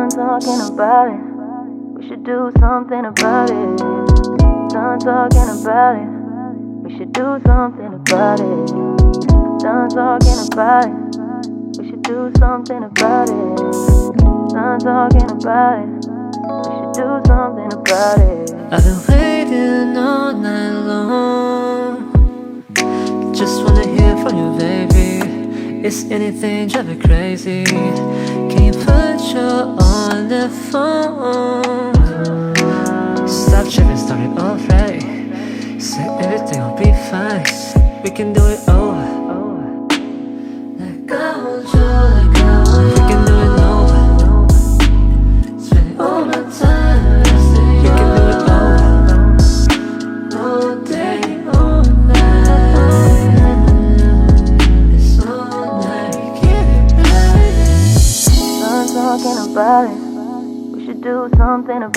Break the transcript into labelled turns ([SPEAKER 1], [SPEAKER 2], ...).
[SPEAKER 1] Done talking about it. We should do something about it. Done talking about it. We should do something about it. Done talking about it. We should do something about it. Done talking about it. We should do something about it.
[SPEAKER 2] I've been waiting all night long. Just wanna hear from you, baby. Is anything driving crazy? Can you put your on the phone? Stop tripping, start it alright. Say everything will be fine. We can do it over. Like I hold you, like I hold you. We can do it over. Spend all my time resting. We can do it over. All day, all night. It's all night, get it right.
[SPEAKER 1] Done talking about it. We should do something about it.